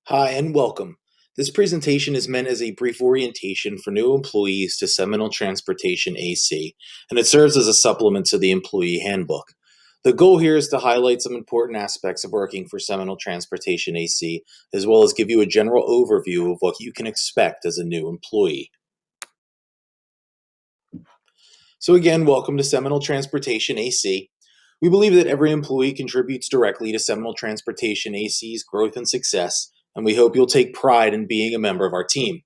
Hi and welcome. This presentation is meant as a brief orientation for new employees to Seminole Transportation AC, and it serves as a supplement to the employee handbook. The goal here is to highlight some important aspects of working for Seminole Transportation AC, as well as give you a general overview of what you can expect as a new employee. So again, welcome to Seminole Transportation AC. We believe that every employee contributes directly to Seminole Transportation AC's growth and success, and we hope you'll take pride in being a member of our team.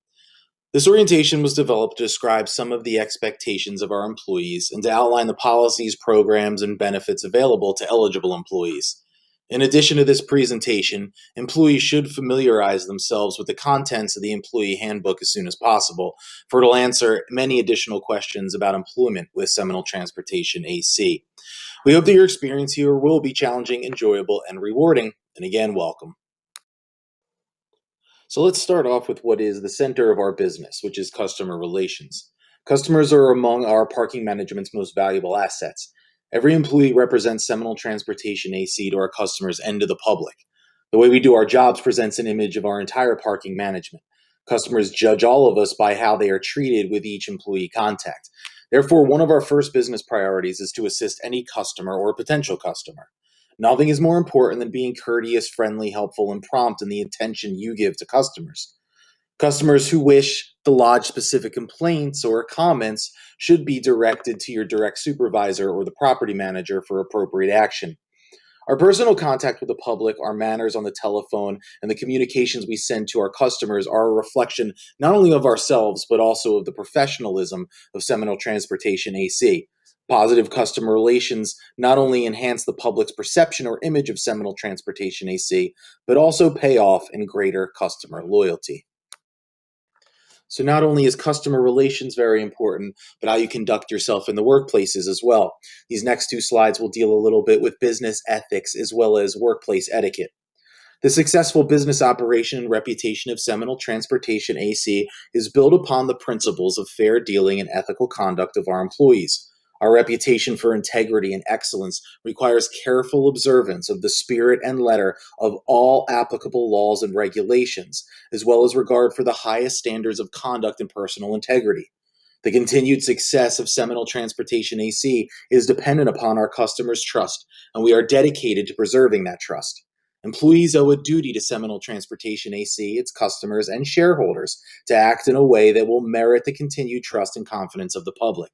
This orientation was developed to describe some of the expectations of our employees and to outline the policies, programs, and benefits available to eligible employees. In addition to this presentation, employees should familiarize themselves with the contents of the employee handbook as soon as possible, for it'll answer many additional questions about employment with Seminole Transportation AC. We hope that your experience here will be challenging, enjoyable, and rewarding. And again, welcome. So let's start off with what is the center of our business, which is customer relations. Customers are among our parking management's most valuable assets. Every employee represents Seminole Transportation AC to our customers and to the public. The way we do our jobs presents an image of our entire parking management. Customers judge all of us by how they are treated with each employee contact. Therefore, one of our first business priorities is to assist any customer or potential customer. Nothing is more important than being courteous, friendly, helpful, and prompt in the attention you give to customers. Customers who wish to lodge specific complaints or comments should be directed to your direct supervisor or the property manager for appropriate action. Our personal contact with the public, our manners on the telephone, and the communications we send to our customers are a reflection not only of ourselves, but also of the professionalism of Seminole Transportation AC. Positive customer relations not only enhance the public's perception or image of Seminole Transportation AC, but also pay off in greater customer loyalty. So not only is customer relations very important, but how you conduct yourself in the workplaces as well. These next two slides will deal a little bit with business ethics as well as workplace etiquette. The successful business operation and reputation of Seminole Transportation AC is built upon the principles of fair dealing and ethical conduct of our employees. Our reputation for integrity and excellence requires careful observance of the spirit and letter of all applicable laws and regulations, as well as regard for the highest standards of conduct and personal integrity. The continued success of Seminole Transportation AC is dependent upon our customers' trust, and we are dedicated to preserving that trust. Employees owe a duty to Seminole Transportation AC, its customers, and shareholders to act in a way that will merit the continued trust and confidence of the public.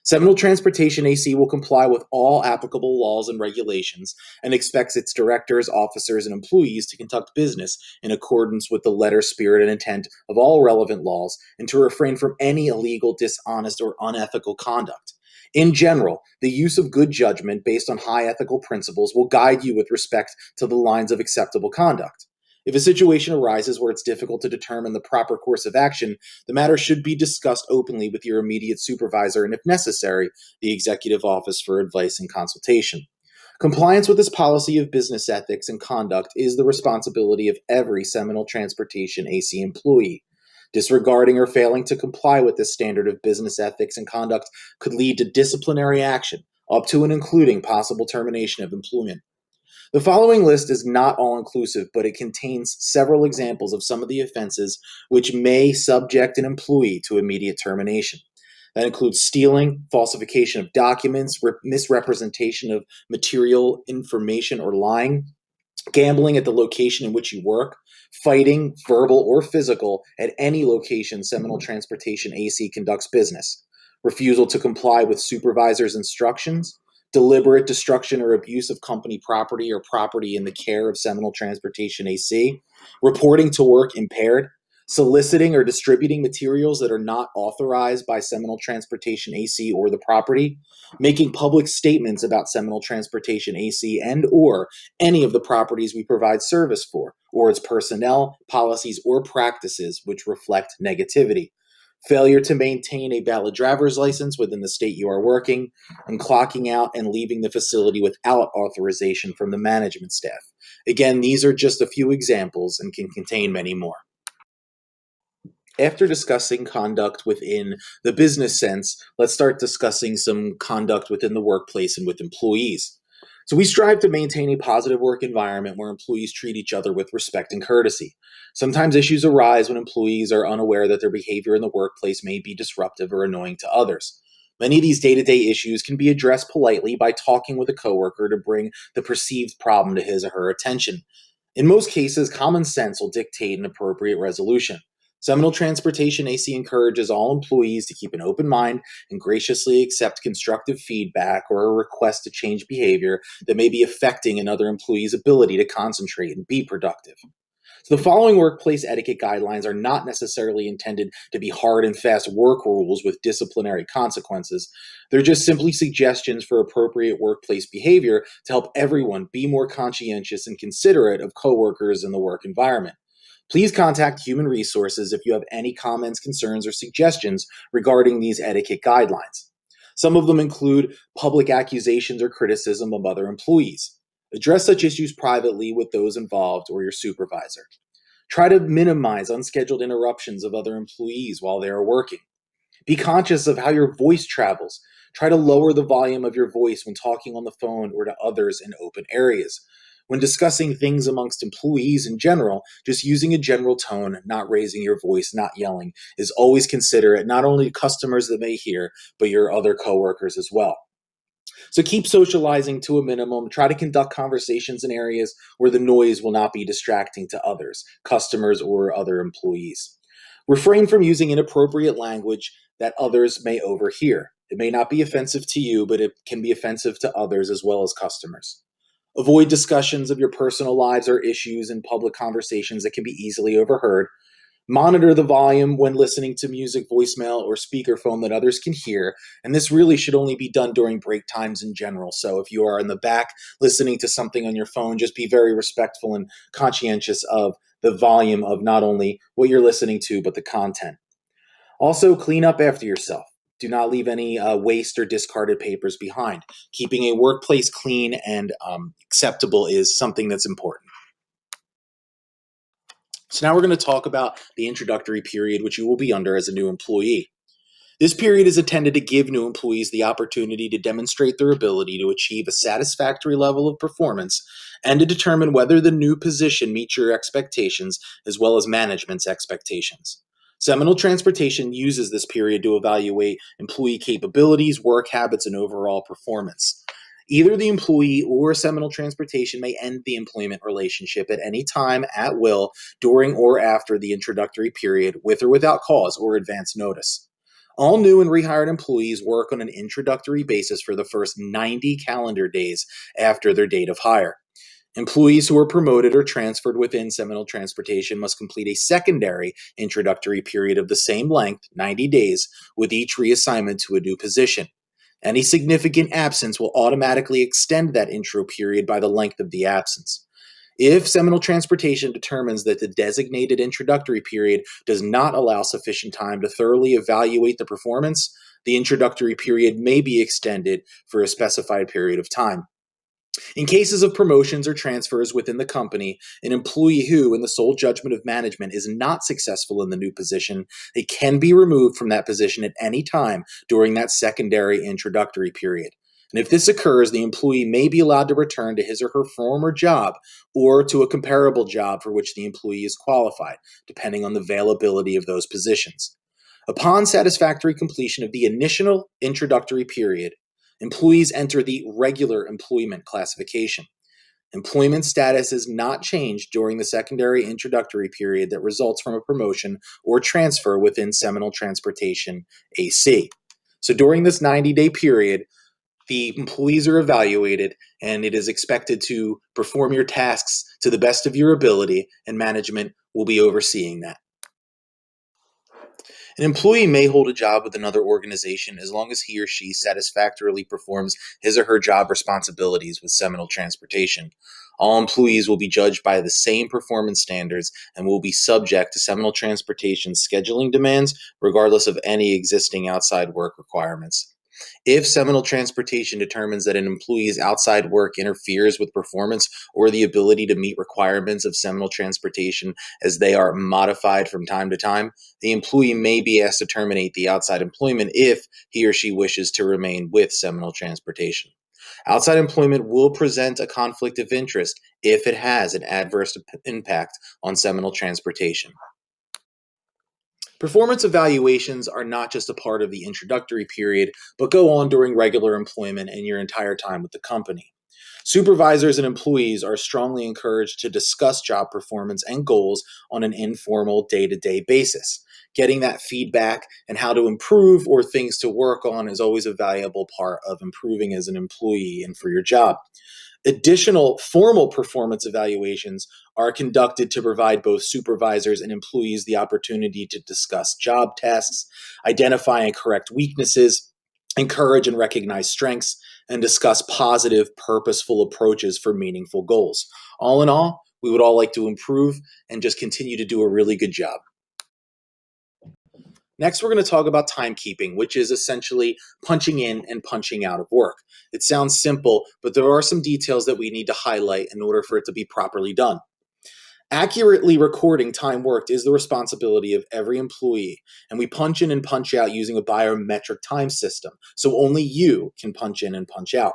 Seminole Transportation AC will comply with all applicable laws and regulations and expects its directors, officers, and employees to conduct business in accordance with the letter, spirit, and intent of all relevant laws and to refrain from any illegal, dishonest, or unethical conduct. In general, the use of good judgment based on high ethical principles will guide you with respect to the lines of acceptable conduct. If a situation arises where it's difficult to determine the proper course of action, the matter should be discussed openly with your immediate supervisor and, if necessary, the executive office for advice and consultation. Compliance with this policy of business ethics and conduct is the responsibility of every Seminole Transportation AC employee. Disregarding or failing to comply with this standard of business ethics and conduct could lead to disciplinary action, up to and including possible termination of employment. The following list is not all-inclusive, but it contains several examples of some of the offenses which may subject an employee to immediate termination. That includes stealing, falsification of documents, misrepresentation of material information or lying, gambling at the location in which you work, fighting, verbal or physical, at any location Seminole Transportation AC conducts business, refusal to comply with supervisor's instructions, deliberate destruction or abuse of company property or property in the care of Seminole Transportation AC, reporting to work impaired, soliciting or distributing materials that are not authorized by Seminole Transportation AC or the property, making public statements about Seminole Transportation AC and or any of the properties we provide service for, or its personnel, policies, or practices which reflect negativity. Failure to maintain a valid driver's license within the state you are working, and clocking out and leaving the facility without authorization from the management staff. Again, these are just a few examples and can contain many more. After discussing conduct within the business sense, let's start discussing some conduct within the workplace and with employees. So we strive to maintain a positive work environment where employees treat each other with respect and courtesy. Sometimes issues arise when employees are unaware that their behavior in the workplace may be disruptive or annoying to others. Many of these day-to-day issues can be addressed politely by talking with a coworker to bring the perceived problem to his or her attention. In most cases, common sense will dictate an appropriate resolution. Seminole Transportation AC encourages all employees to keep an open mind and graciously accept constructive feedback or a request to change behavior that may be affecting another employee's ability to concentrate and be productive. So the following workplace etiquette guidelines are not necessarily intended to be hard and fast work rules with disciplinary consequences. They're just simply suggestions for appropriate workplace behavior to help everyone be more conscientious and considerate of coworkers in the work environment. Please contact Human Resources if you have any comments, concerns, or suggestions regarding these etiquette guidelines. Some of them include public accusations or criticism of other employees. Address such issues privately with those involved or your supervisor. Try to minimize unscheduled interruptions of other employees while they are working. Be conscious of how your voice travels. Try to lower the volume of your voice when talking on the phone or to others in open areas. When discussing things amongst employees in general, just using a general tone, not raising your voice, not yelling, is always considerate not only to customers that may hear, but your other coworkers as well. So keep socializing to a minimum. Try to conduct conversations in areas where the noise will not be distracting to others, customers, or other employees. Refrain from using inappropriate language that others may overhear. It may not be offensive to you, but it can be offensive to others as well as customers. Avoid discussions of your personal lives or issues in public conversations that can be easily overheard. Monitor the volume when listening to music, voicemail, or speakerphone that others can hear. And this really should only be done during break times in general. So if you are in the back listening to something on your phone, just be very respectful and conscientious of the volume of not only what you're listening to, but the content. Also, clean up after yourself. Do not leave any waste or discarded papers behind. Keeping a workplace clean and acceptable is something that's important. So now we're going to talk about the introductory period, which you will be under as a new employee. This period is intended to give new employees the opportunity to demonstrate their ability to achieve a satisfactory level of performance and to determine whether the new position meets your expectations as well as management's expectations. Seminole Transportation uses this period to evaluate employee capabilities, work habits, and overall performance. Either the employee or Seminole Transportation may end the employment relationship at any time at will during or after the introductory period with or without cause or advance notice. All new and rehired employees work on an introductory basis for the first 90 calendar days after their date of hire. Employees who are promoted or transferred within Seminole Transportation must complete a secondary introductory period of the same length, 90 days, with each reassignment to a new position. Any significant absence will automatically extend that intro period by the length of the absence. If Seminole Transportation determines that the designated introductory period does not allow sufficient time to thoroughly evaluate the performance, the introductory period may be extended for a specified period of time. In cases of promotions or transfers within the company, an employee who, in the sole judgment of management, is not successful in the new position, they can be removed from that position at any time during that secondary introductory period. And if this occurs, the employee may be allowed to return to his or her former job or to a comparable job for which the employee is qualified, depending on the availability of those positions. Upon satisfactory completion of the initial introductory period, employees enter the regular employment classification. Employment status is not changed during the secondary introductory period that results from a promotion or transfer within Seminole Transportation AC. So during this 90-day period, the employees are evaluated and it is expected to perform your tasks to the best of your ability, and management will be overseeing that. An employee may hold a job with another organization as long as he or she satisfactorily performs his or her job responsibilities with Seminole Transportation. All employees will be judged by the same performance standards and will be subject to Seminole Transportation's scheduling demands, regardless of any existing outside work requirements. If Seminole Transportation determines that an employee's outside work interferes with performance or the ability to meet requirements of Seminole Transportation as they are modified from time to time, the employee may be asked to terminate the outside employment if he or she wishes to remain with Seminole Transportation. Outside employment will present a conflict of interest if it has an adverse impact on Seminole transportation. Performance evaluations are not just a part of the introductory period, but go on during regular employment and your entire time with the company. Supervisors and employees are strongly encouraged to discuss job performance and goals on an informal day-to-day basis. Getting that feedback and how to improve or things to work on is always a valuable part of improving as an employee and for your job. Additional formal performance evaluations are conducted to provide both supervisors and employees the opportunity to discuss job tasks, identify and correct weaknesses, encourage and recognize strengths, and discuss positive, purposeful approaches for meaningful goals. All in all, we would all like to improve and just continue to do a really good job. Next, we're going to talk about timekeeping, which is essentially punching in and punching out of work. It sounds simple, but there are some details that we need to highlight in order for it to be properly done. Accurately recording time worked is the responsibility of every employee, and we punch in and punch out using a biometric time system, so only you can punch in and punch out.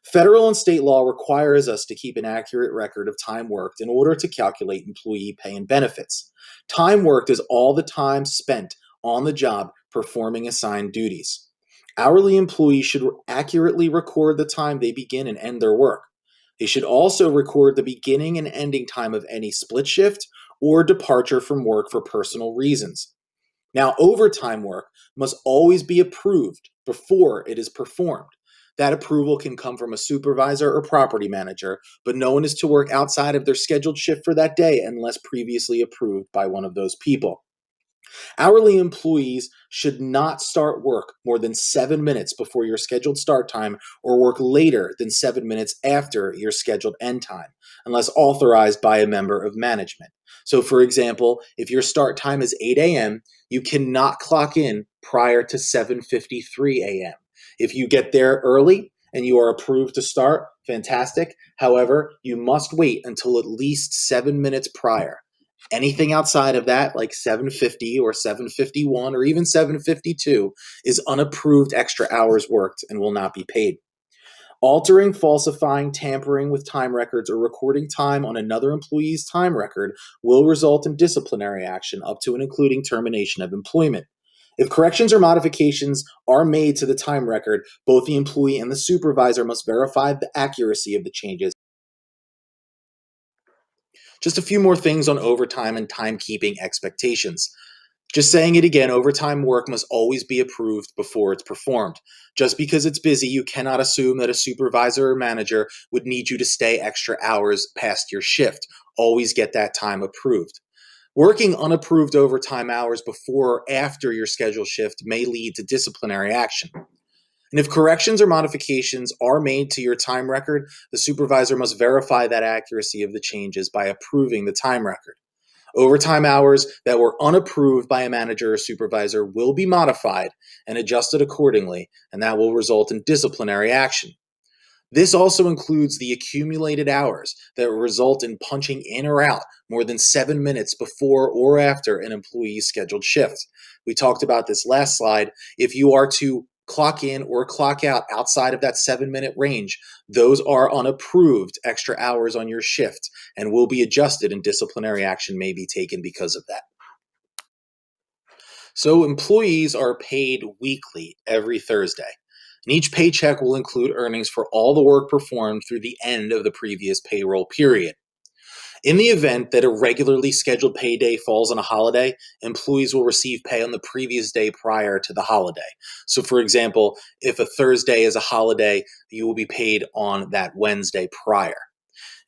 Federal and state law requires us to keep an accurate record of time worked in order to calculate employee pay and benefits. Time worked is all the time spent on the job performing assigned duties. Hourly employees should accurately record the time they begin and end their work. They should also record the beginning and ending time of any split shift or departure from work for personal reasons. Now, overtime work must always be approved before it is performed. That approval can come from a supervisor or property manager, but no one is to work outside of their scheduled shift for that day unless previously approved by one of those people. Hourly employees should not start work more than 7 minutes before your scheduled start time or work later than 7 minutes after your scheduled end time, unless authorized by a member of management. So, for example, if your start time is 8 a.m., you cannot clock in prior to 7:53 a.m. If you get there early and you are approved to start, fantastic. However, you must wait until at least 7 minutes prior. Anything outside of that, like 7:50 or 7:51 or even 7:52, is unapproved extra hours worked and will not be paid. Altering, falsifying, tampering with time records, or recording time on another employee's time record will result in disciplinary action up to and including termination of employment. If corrections or modifications are made to the time record, both the employee and the supervisor must verify the accuracy of the changes. Just a few more things on overtime and timekeeping expectations. Just saying it again, overtime work must always be approved before it's performed. Just because it's busy, you cannot assume that a supervisor or manager would need you to stay extra hours past your shift. Always get that time approved. Working unapproved overtime hours before or after your scheduled shift may lead to disciplinary action. And if corrections or modifications are made to your time record, the supervisor must verify that accuracy of the changes by approving the time record. Overtime hours that were unapproved by a manager or supervisor will be modified and adjusted accordingly, and that will result in disciplinary action. This also includes the accumulated hours that result in punching in or out more than 7 minutes before or after an employee's scheduled shift. We talked about this last slide. If you are to clock in or clock out outside of that 7-minute range, those are unapproved extra hours on your shift and will be adjusted, and disciplinary action may be taken because of that. So employees are paid weekly every Thursday, and each paycheck will include earnings for all the work performed through the end of the previous payroll period. In the event that a regularly scheduled payday falls on a holiday, employees will receive pay on the previous day prior to the holiday. So, for example, if a Thursday is a holiday, you will be paid on that Wednesday prior.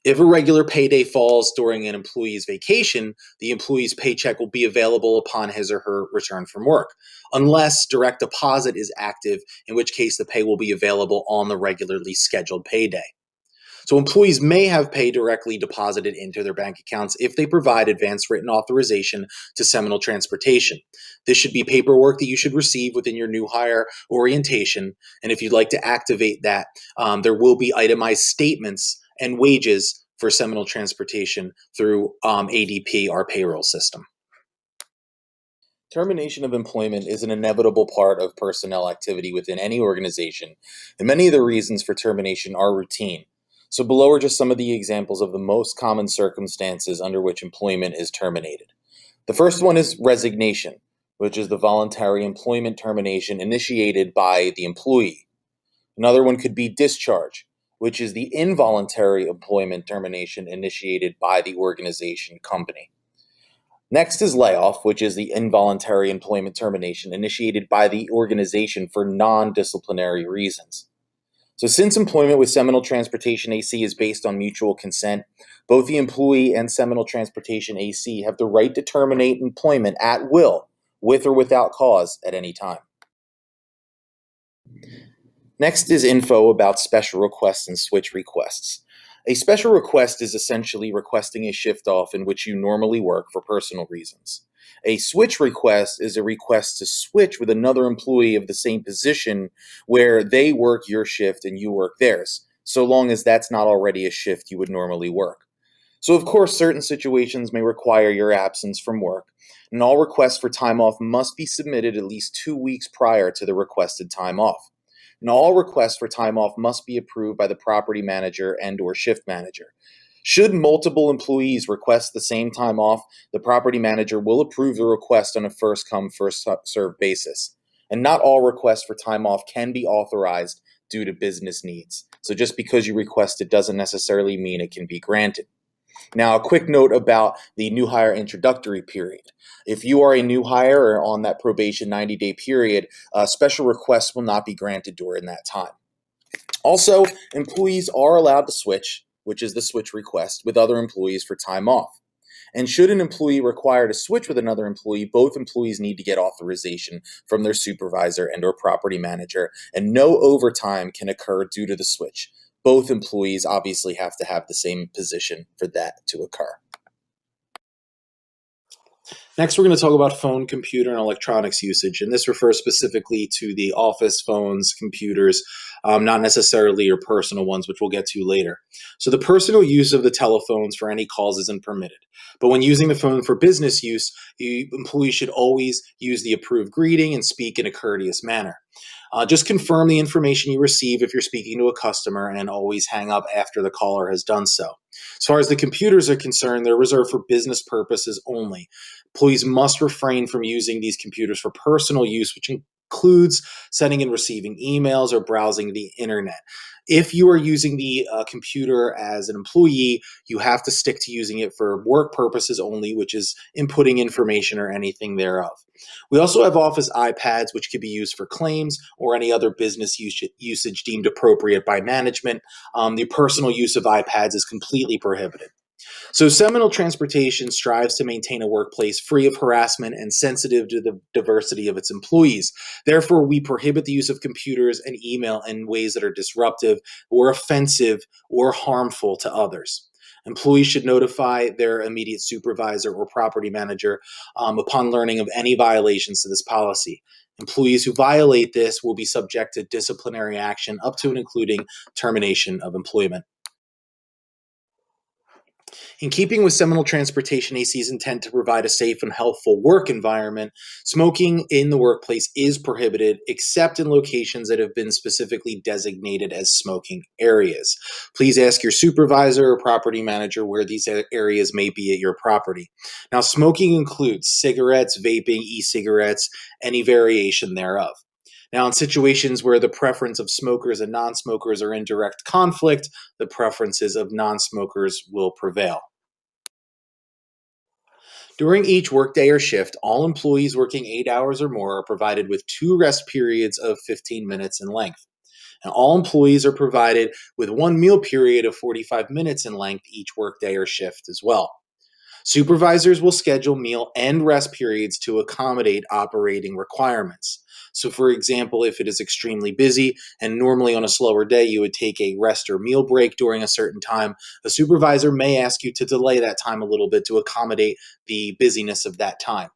If a regular payday falls during an employee's vacation, the employee's paycheck will be available upon his or her return from work, unless direct deposit is active, in which case the pay will be available on the regularly scheduled payday. So employees may have pay directly deposited into their bank accounts if they provide advance written authorization to Seminole Transportation. This should be paperwork that you should receive within your new hire orientation, and if you'd like to activate that, there will be itemized statements and wages for Seminole Transportation through ADP, our payroll system. Termination of employment is an inevitable part of personnel activity within any organization, and many of the reasons for termination are routine. So, below are just some of the examples of the most common circumstances under which employment is terminated. The first one is resignation, which is the voluntary employment termination initiated by the employee. Another one could be discharge, which is the involuntary employment termination initiated by the organization company. Next is layoff, which is the involuntary employment termination initiated by the organization for non disciplinary reasons. So, since employment with Seminole Transportation AC is based on mutual consent, both the employee and Seminole Transportation AC have the right to terminate employment at will, with or without cause, at any time. Next is info about special requests and switch requests. A special request is essentially requesting a shift off in which you normally work for personal reasons. A switch request is a request to switch with another employee of the same position where they work your shift and you work theirs, so long as that's not already a shift you would normally work. So, of course, certain situations may require your absence from work, and all requests for time off must be submitted at least 2 weeks prior to the requested time off. And all requests for time off must be approved by the property manager and/or shift manager. Should multiple employees request the same time off, the property manager will approve the request on a first come, first served basis. And not all requests for time off can be authorized due to business needs. So just because you request it doesn't necessarily mean it can be granted. Now, a quick note about the new hire introductory period. If you are a new hire or on that probation 90-day period, special requests will not be granted during that time. Also, employees are allowed to switch, which is the switch request, with other employees for time off. And should an employee require to switch with another employee, both employees need to get authorization from their supervisor and/or property manager, and no overtime can occur due to the switch. Both employees obviously have to have the same position for that to occur. Next, we're going to talk about phone, computer, and electronics usage, and this refers specifically to the office phones, computers, not necessarily your personal ones, which we'll get to later. So the personal use of the telephones for any calls isn't permitted, but when using the phone for business use, the employee should always use the approved greeting and speak in a courteous manner. Just confirm the information you receive if you're speaking to a customer and always hang up after the caller has done so. As far as the computers are concerned, they're reserved for business purposes only. Employees must refrain from using these computers for personal use, which includes sending and receiving emails or browsing the internet. If you are using the computer as an employee, you have to stick to using it for work purposes only, which is inputting information or anything thereof. We also have office iPads, which can be used for claims or any other business usage deemed appropriate by management. The personal use of iPads is completely prohibited. So Seminole Transportation strives to maintain a workplace free of harassment and sensitive to the diversity of its employees. Therefore, we prohibit the use of computers and email in ways that are disruptive or offensive or harmful to others. Employees should notify their immediate supervisor or property manager upon learning of any violations to this policy. Employees who violate this will be subject to disciplinary action up to and including termination of employment. In keeping with Seminole Transportation AC's intent to provide a safe and healthful work environment, smoking in the workplace is prohibited except in locations that have been specifically designated as smoking areas. Please ask your supervisor or property manager where these areas may be at your property. Now, smoking includes cigarettes, vaping, e-cigarettes, any variation thereof. Now, in situations where the preference of smokers and non-smokers are in direct conflict, the preferences of non-smokers will prevail. During each workday or shift, all employees working 8 hours or more are provided with 2 rest periods of 15 minutes in length. And all employees are provided with 1 meal period of 45 minutes in length each workday or shift as well. Supervisors will schedule meal and rest periods to accommodate operating requirements. So, for example, if it is extremely busy and normally on a slower day you would take a rest or meal break during a certain time, a supervisor may ask you to delay that time a little bit to accommodate the busyness of that time.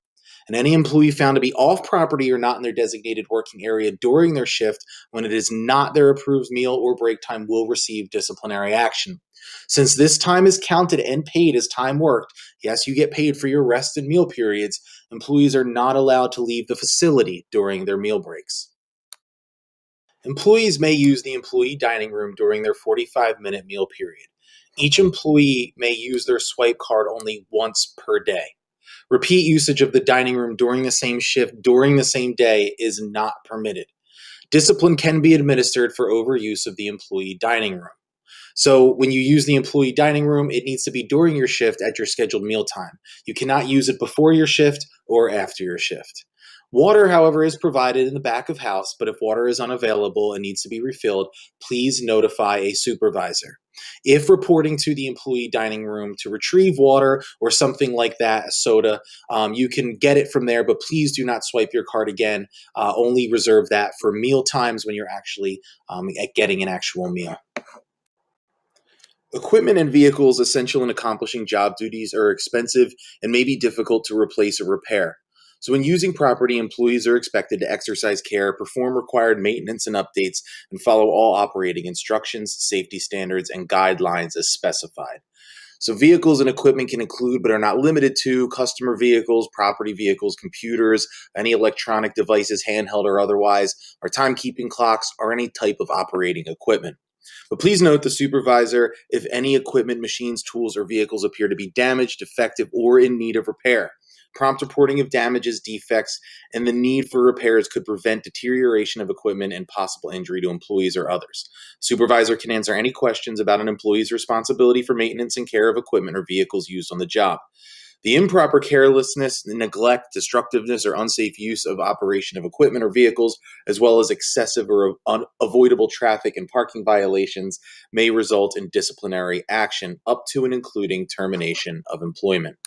And any employee found to be off property or not in their designated working area during their shift when it is not their approved meal or break time will receive disciplinary action. Since this time is counted and paid as time worked, yes, you get paid for your rest and meal periods, employees are not allowed to leave the facility during their meal breaks. Employees may use the employee dining room during their 45-minute meal period. Each employee may use their swipe card only once per day. Repeat usage of the dining room during the same shift during the same day is not permitted. Discipline can be administered for overuse of the employee dining room. So when you use the employee dining room, it needs to be during your shift at your scheduled mealtime. You cannot use it before your shift or after your shift. Water, however, is provided in the back of house, but if water is unavailable and needs to be refilled, please notify a supervisor. If reporting to the employee dining room to retrieve water or something like that, a soda, you can get it from there, but please do not swipe your card again. Only reserve that for meal times when you're actually getting an actual meal. Equipment and vehicles essential in accomplishing job duties are expensive and may be difficult to replace or repair. So when using property, employees are expected to exercise care, perform required maintenance and updates, and follow all operating instructions, safety standards, and guidelines as specified. So vehicles and equipment can include, but are not limited to, customer vehicles, property vehicles, computers, any electronic devices, handheld or otherwise, or timekeeping clocks, or any type of operating equipment. But please note the supervisor if any equipment, machines, tools, or vehicles appear to be damaged, defective, or in need of repair. Prompt reporting of damages, defects, and the need for repairs could prevent deterioration of equipment and possible injury to employees or others. Supervisor can answer any questions about an employee's responsibility for maintenance and care of equipment or vehicles used on the job. The improper carelessness, neglect, destructiveness, or unsafe use of operation of equipment or vehicles, as well as excessive or unavoidable traffic and parking violations, may result in disciplinary action up to and including termination of employment.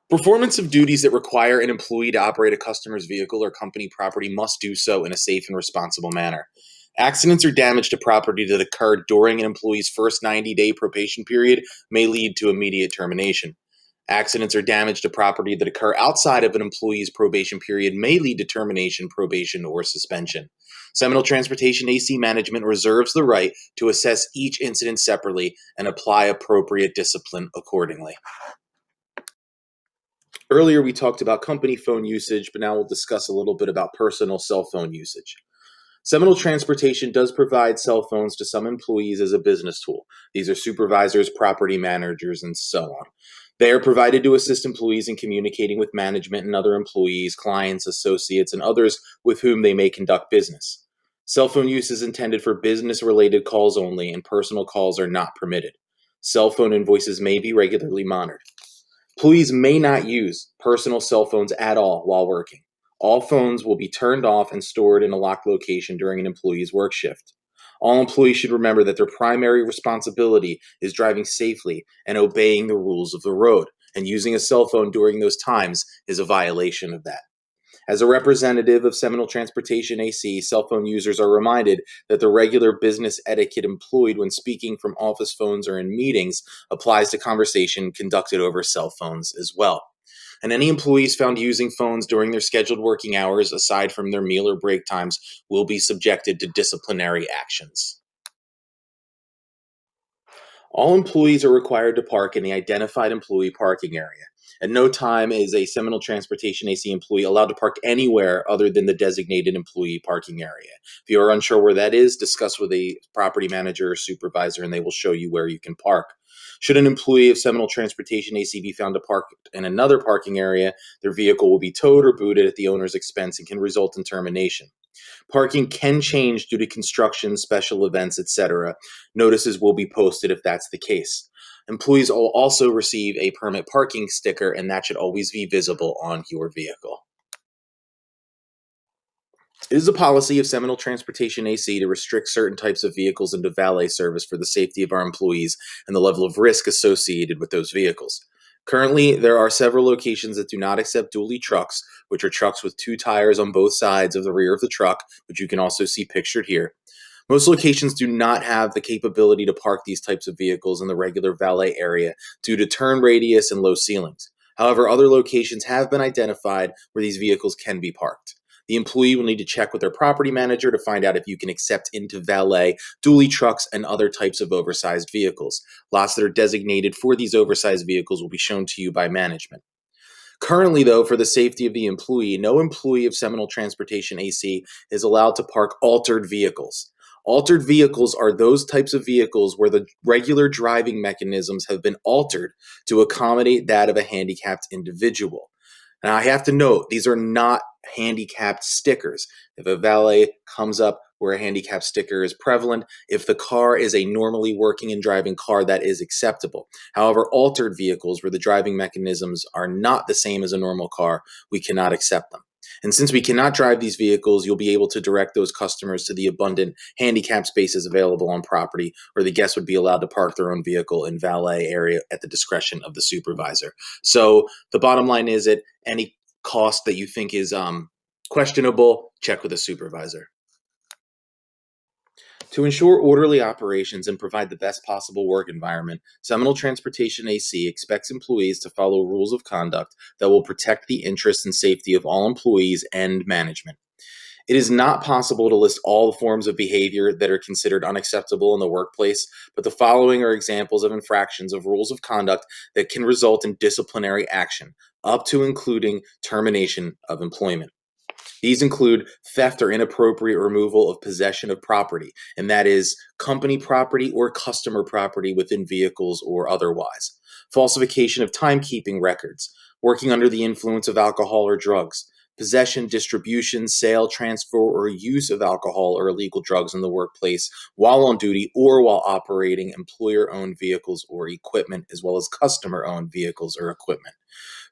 Performance of duties that require an employee to operate a customer's vehicle or company property must do so in a safe and responsible manner. Accidents or damage to property that occur during an employee's first 90-day probation period may lead to immediate termination. Accidents or damage to property that occur outside of an employee's probation period may lead to termination, probation, or suspension. Seminole Transportation AC Management reserves the right to assess each incident separately and apply appropriate discipline accordingly. Earlier, we talked about company phone usage, but now we'll discuss a little bit about personal cell phone usage. Seminole Transportation does provide cell phones to some employees as a business tool. These are supervisors, property managers, and so on. They are provided to assist employees in communicating with management and other employees, clients, associates, and others with whom they may conduct business. Cell phone use is intended for business-related calls only, and personal calls are not permitted. Cell phone invoices may be regularly monitored. Employees may not use personal cell phones at all while working. All phones will be turned off and stored in a locked location during an employee's work shift. All employees should remember that their primary responsibility is driving safely and obeying the rules of the road, and using a cell phone during those times is a violation of that. As a representative of Seminole Transportation AC, cell phone users are reminded that the regular business etiquette employed when speaking from office phones or in meetings applies to conversation conducted over cell phones as well. And any employees found using phones during their scheduled working hours, aside from their meal or break times, will be subjected to disciplinary actions. All employees are required to park in the identified employee parking area. At no time is a Seminole Transportation AC employee allowed to park anywhere other than the designated employee parking area. If you are unsure where that is, discuss with a property manager or supervisor and they will show you where you can park. Should an employee of Seminole Transportation AC be found to park in another parking area, their vehicle will be towed or booted at the owner's expense and can result in termination. Parking can change due to construction, special events, etc. Notices will be posted if that's the case. Employees will also receive a permit parking sticker, and that should always be visible on your vehicle. It is a policy of Seminole Transportation AC to restrict certain types of vehicles into valet service for the safety of our employees and the level of risk associated with those vehicles. Currently, there are several locations that do not accept dually trucks, which are trucks with two tires on both sides of the rear of the truck, which you can also see pictured here. Most locations do not have the capability to park these types of vehicles in the regular valet area due to turn radius and low ceilings. However, other locations have been identified where these vehicles can be parked. The employee will need to check with their property manager to find out if you can accept into valet, dually trucks, and other types of oversized vehicles. Lots that are designated for these oversized vehicles will be shown to you by management. Currently, though, for the safety of the employee, no employee of Seminole Transportation AC is allowed to park altered vehicles. Altered vehicles are those types of vehicles where the regular driving mechanisms have been altered to accommodate that of a handicapped individual. Now, I have to note, these are not handicapped stickers. If a valet comes up where a handicap sticker is prevalent, if the car is a normally working and driving car, that is acceptable. However, altered vehicles where the driving mechanisms are not the same as a normal car, we cannot accept them. And since we cannot drive these vehicles, you'll be able to direct those customers to the abundant handicap spaces available on property, or the guests would be allowed to park their own vehicle in valet area at the discretion of the supervisor. So the bottom line is that any cost that you think is questionable, check with a supervisor. To ensure orderly operations and provide the best possible work environment, Seminole Transportation AC expects employees to follow rules of conduct that will protect the interests and safety of all employees and management. It is not possible to list all the forms of behavior that are considered unacceptable in the workplace, but the following are examples of infractions of rules of conduct that can result in disciplinary action, up to including termination of employment. These include theft or inappropriate removal of possession of property, and that is company property or customer property within vehicles or otherwise. Falsification of timekeeping records, working under the influence of alcohol or drugs, possession, distribution, sale, transfer, or use of alcohol or illegal drugs in the workplace while on duty or while operating employer-owned vehicles or equipment, as well as customer-owned vehicles or equipment.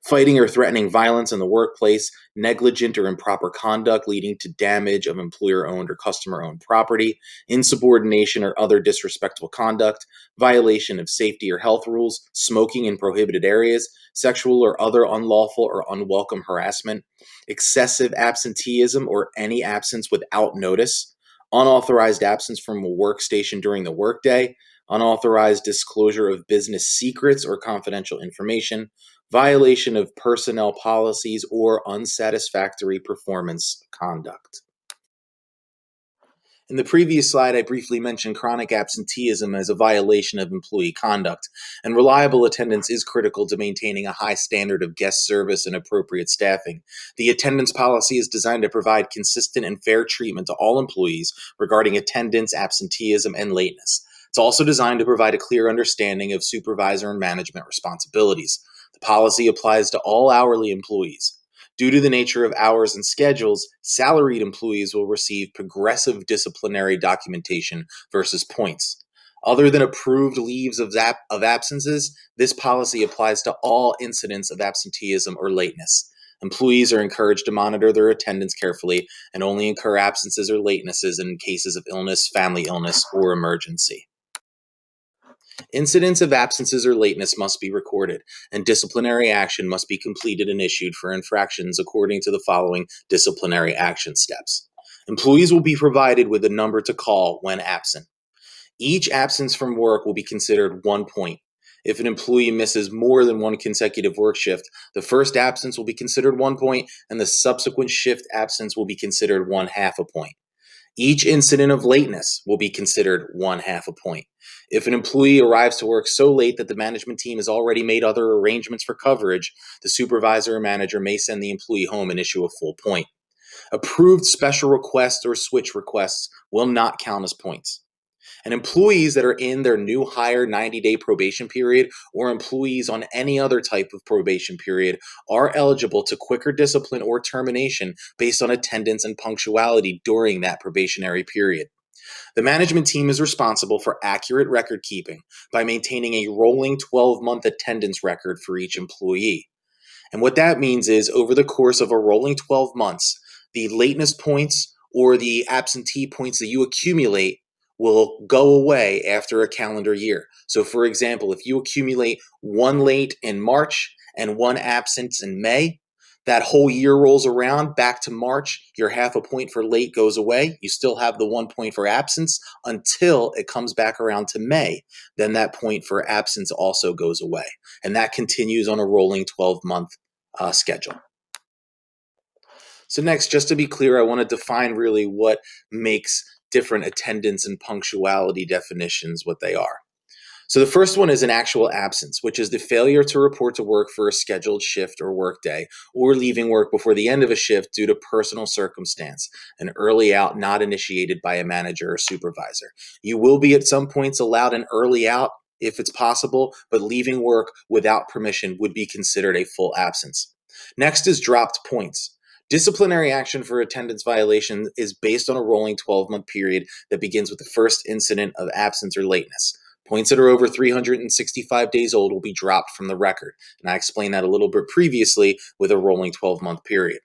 Fighting or threatening violence in the workplace, negligent or improper conduct leading to damage of employer-owned or customer-owned property, insubordination or other disrespectful conduct, violation of safety or health rules, smoking in prohibited areas, sexual or other unlawful or unwelcome harassment, excessive absenteeism or any absence without notice, unauthorized absence from a workstation during the workday, unauthorized disclosure of business secrets or confidential information, violation of personnel policies, or unsatisfactory performance conduct. In the previous slide, I briefly mentioned chronic absenteeism as a violation of employee conduct, and reliable attendance is critical to maintaining a high standard of guest service and appropriate staffing. The attendance policy is designed to provide consistent and fair treatment to all employees regarding attendance, absenteeism, and lateness. It's also designed to provide a clear understanding of supervisor and management responsibilities. The policy applies to all hourly employees. Due to the nature of hours and schedules, salaried employees will receive progressive disciplinary documentation versus points. Other than approved leaves of absences, this policy applies to all incidents of absenteeism or lateness. Employees are encouraged to monitor their attendance carefully and only incur absences or latenesses in cases of illness, family illness, or emergency. Incidents of absences or lateness must be recorded, and disciplinary action must be completed and issued for infractions according to the following disciplinary action steps. Employees will be provided with a number to call when absent. Each absence from work will be considered 1 point. If an employee misses more than one consecutive work shift, the first absence will be considered 1 point, and the subsequent shift absence will be considered 1/2 a point. Each incident of lateness will be considered 1/2 a point. If an employee arrives to work so late that the management team has already made other arrangements for coverage, the supervisor or manager may send the employee home and issue a full point. Approved special requests or switch requests will not count as points. And employees that are in their new hire 90-day probation period or employees on any other type of probation period are eligible to quicker discipline or termination based on attendance and punctuality during that probationary period. The management team is responsible for accurate record keeping by maintaining a rolling 12-month attendance record for each employee. And what that means is over the course of a rolling 12 months, the lateness points or the absentee points that you accumulate will go away after a calendar year. So for example, if you accumulate 1 late in March and 1 absence in May, That whole year rolls around, back to March, your half a point for late goes away. You still have the 1 point for absence until it comes back around to May. Then that point for absence also goes away. And that continues on a rolling 12-month schedule. So next, just to be clear, I want to define really what makes different attendance and punctuality definitions what they are. So the first one is an actual absence, which is the failure to report to work for a scheduled shift or workday, or leaving work before the end of a shift due to personal circumstance, an early out not initiated by a manager or supervisor. You will be at some points allowed an early out if it's possible, but leaving work without permission would be considered a full absence. Next is dropped points. Disciplinary action for attendance violation is based on a rolling 12-month period that begins with the first incident of absence or lateness. Points that are over 365 days old will be dropped from the record, and I explained that a little bit previously with a rolling 12-month period.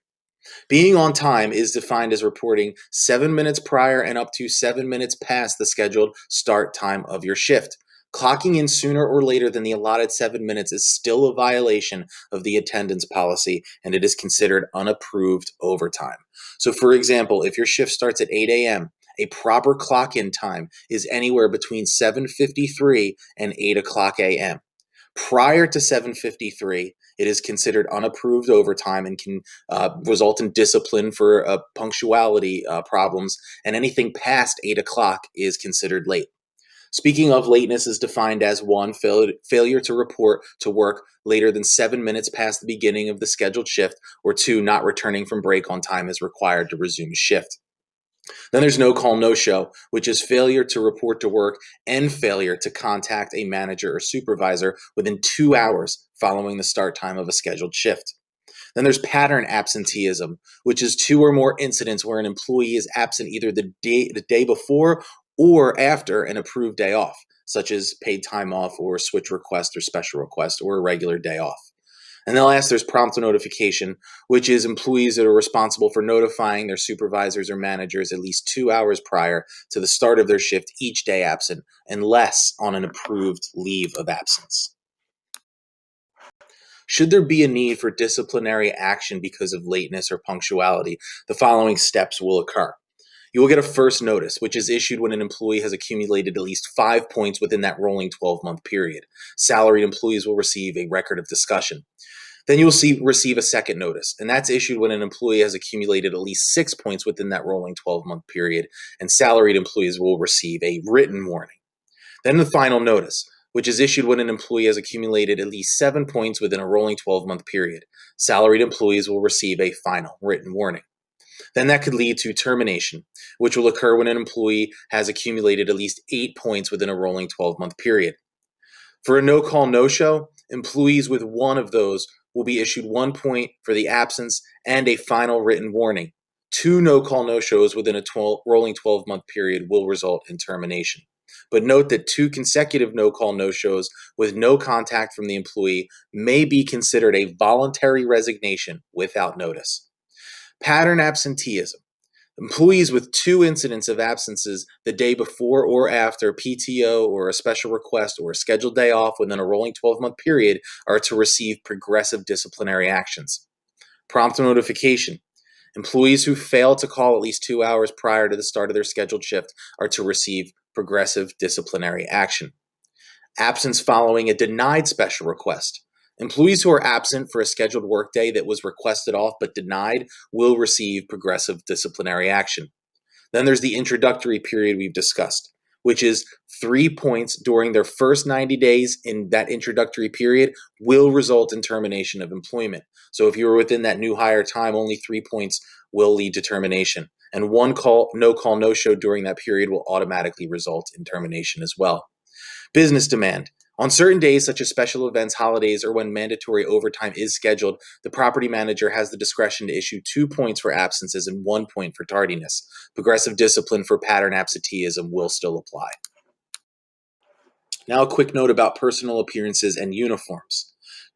Being on time is defined as reporting 7 minutes prior and up to 7 minutes past the scheduled start time of your shift. Clocking in sooner or later than the allotted 7 minutes is still a violation of the attendance policy, and it is considered unapproved overtime. So for example, if your shift starts at 8 a.m., a proper clock-in time is anywhere between 7:53 and 8 o'clock a.m. Prior to 7:53, it is considered unapproved overtime and can result in discipline for punctuality problems, and anything past 8 o'clock is considered late. Speaking of, lateness is defined as 1, failure to report to work later than 7 minutes past the beginning of the scheduled shift, or 2, not returning from break on time as required to resume shift. Then there's no call, no show, which is failure to report to work and failure to contact a manager or supervisor within 2 hours following the start time of a scheduled shift. Then there's pattern absenteeism, which is 2 or more incidents where an employee is absent either the day before or after an approved day off, such as paid time off or switch request or special request or a regular day off. And then last, there's prompt notification, which is employees that are responsible for notifying their supervisors or managers at least 2 hours prior to the start of their shift each day absent, unless on an approved leave of absence. Should there be a need for disciplinary action because of lateness or punctuality, the following steps will occur. You will get a first notice, which is issued when an employee has accumulated at least 5 points within that rolling 12-month period. Salaried employees will receive a record of discussion. Then you'll receive a second notice, and that's issued when an employee has accumulated at least 6 points within that rolling 12-month period, and salaried employees will receive a written warning. Then the final notice, which is issued when an employee has accumulated at least 7 points within a rolling 12-month period. Salaried employees will receive a final written warning. Then that could lead to termination, which will occur when an employee has accumulated at least 8 points within a rolling 12-month period. For a no-call, no-show, employees with one of those will be issued 1 point for the absence and a final written warning. 2 no-call, no-shows within a rolling 12-month period will result in termination. But note that 2 consecutive no-call, no-shows with no contact from the employee may be considered a voluntary resignation without notice. Pattern absenteeism. Employees with 2 incidents of absences the day before or after PTO or a special request or a scheduled day off within a rolling 12-month period are to receive progressive disciplinary actions. Prompt notification. Employees who fail to call at least 2 hours prior to the start of their scheduled shift are to receive progressive disciplinary action. Absence following a denied special request. Employees who are absent for a scheduled workday that was requested off but denied will receive progressive disciplinary action. Then there's the introductory period we've discussed, which is 3 points during their first 90 days in that introductory period will result in termination of employment. So if you were within that new hire time, only 3 points will lead to termination. And 1 no call, no show during that period will automatically result in termination as well. Business demand. On certain days, such as special events, holidays, or when mandatory overtime is scheduled, the property manager has the discretion to issue 2 points for absences and 1 point for tardiness. Progressive discipline for pattern absenteeism will still apply. Now a quick note about personal appearances and uniforms.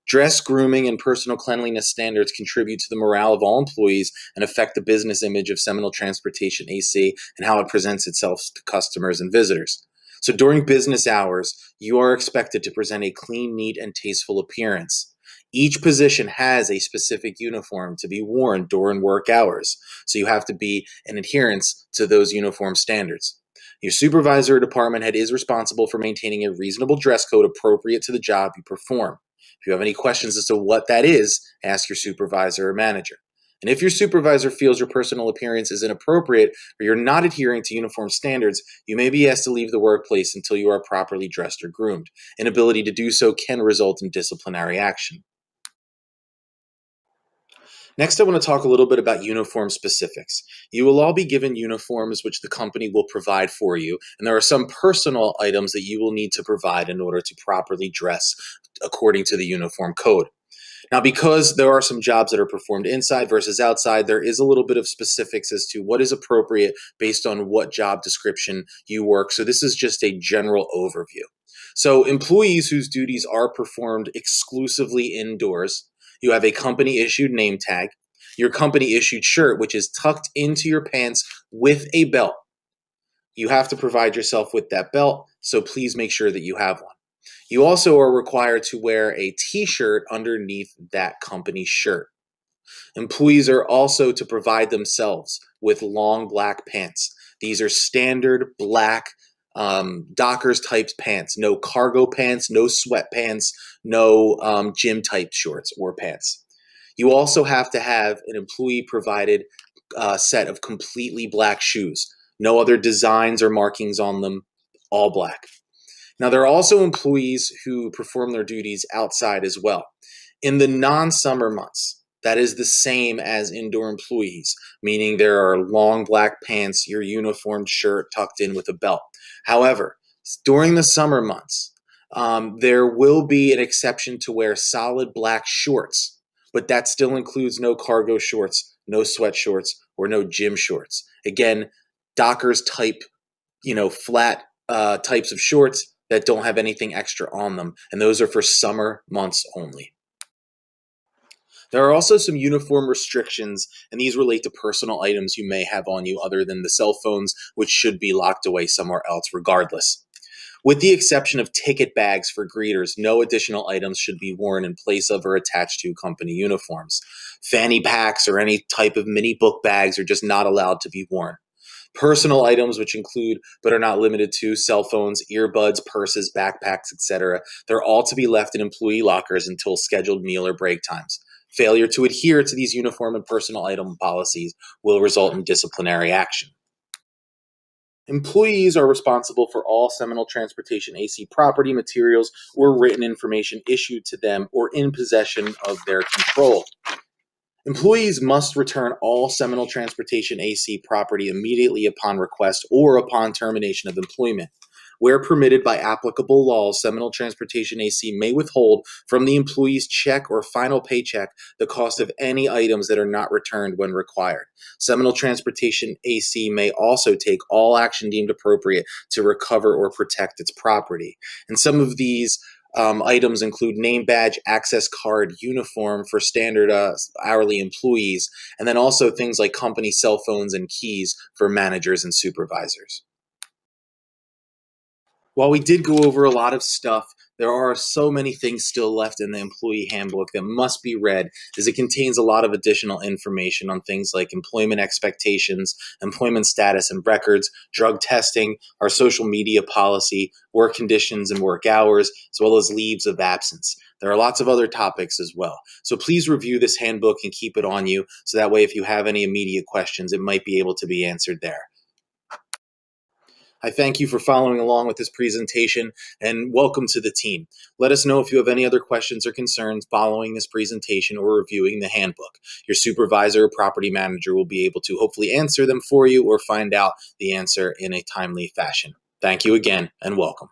Dress, grooming, and personal cleanliness standards contribute to the morale of all employees and affect the business image of Seminole Transportation AC and how it presents itself to customers and visitors. So during business hours, you are expected to present a clean, neat, and tasteful appearance. Each position has a specific uniform to be worn during work hours, so you have to be in adherence to those uniform standards. Your supervisor or department head is responsible for maintaining a reasonable dress code appropriate to the job you perform. If you have any questions as to what that is, ask your supervisor or manager. And if your supervisor feels your personal appearance is inappropriate or you're not adhering to uniform standards, you may be asked to leave the workplace until you are properly dressed or groomed. Inability to do so can result in disciplinary action. Next, I want to talk a little bit about uniform specifics. You will all be given uniforms which the company will provide for you, and there are some personal items that you will need to provide in order to properly dress according to the uniform code. Now, because there are some jobs that are performed inside versus outside, there is a little bit of specifics as to what is appropriate based on what job description you work. So this is just a general overview. So employees whose duties are performed exclusively indoors, you have a company issued name tag, your company issued shirt, which is tucked into your pants with a belt. You have to provide yourself with that belt, so please make sure that you have one. You also are required to wear a t-shirt underneath that company shirt. Employees are also to provide themselves with long black pants. These are standard black Dockers type pants, no cargo pants, no sweatpants, no gym type shorts or pants. You also have to have an employee provided set of completely black shoes. No other designs or markings on them, all black. Now, there are also employees who perform their duties outside as well. In the non-summer months, that is the same as indoor employees, meaning there are long black pants, your uniformed shirt tucked in with a belt. However, during the summer months, there will be an exception to wear solid black shorts, but that still includes no cargo shorts, no sweat shorts, or no gym shorts. Again, Dockers type, flat types of shorts that don't have anything extra on them, and those are for summer months only. There are also some uniform restrictions, and these relate to personal items you may have on you other than the cell phones, which should be locked away somewhere else regardless. With the exception of ticket bags for greeters, no additional items should be worn in place of or attached to company uniforms. Fanny packs or any type of mini book bags are just not allowed to be worn. Personal items, which include but are not limited to cell phones, earbuds, purses, backpacks, etc., they're all to be left in employee lockers until scheduled meal or break times. Failure to adhere to these uniform and personal item policies will result in disciplinary action. Employees are responsible for all Seminole Transportation AC property, materials, or written information issued to them or in possession of their control. Employees must return all Seminole Transportation AC property immediately upon request or upon termination of employment. Where permitted by applicable laws, Seminole Transportation AC may withhold from the employee's check or final paycheck the cost of any items that are not returned when required. Seminole Transportation AC may also take all action deemed appropriate to recover or protect its property. And some of these items include name badge, access card, uniform for standard hourly employees, and then also things like company cell phones and keys for managers and supervisors. While we did go over a lot of stuff, there are so many things still left in the employee handbook that must be read, as it contains a lot of additional information on things like employment expectations, employment status and records, drug testing, our social media policy, work conditions and work hours, as well as leaves of absence. There are lots of other topics as well. So please review this handbook and keep it on you, so that way if you have any immediate questions, it might be able to be answered there. I thank you for following along with this presentation, and welcome to the team. Let us know if you have any other questions or concerns following this presentation or reviewing the handbook. Your supervisor or property manager will be able to hopefully answer them for you or find out the answer in a timely fashion. Thank you again, and welcome.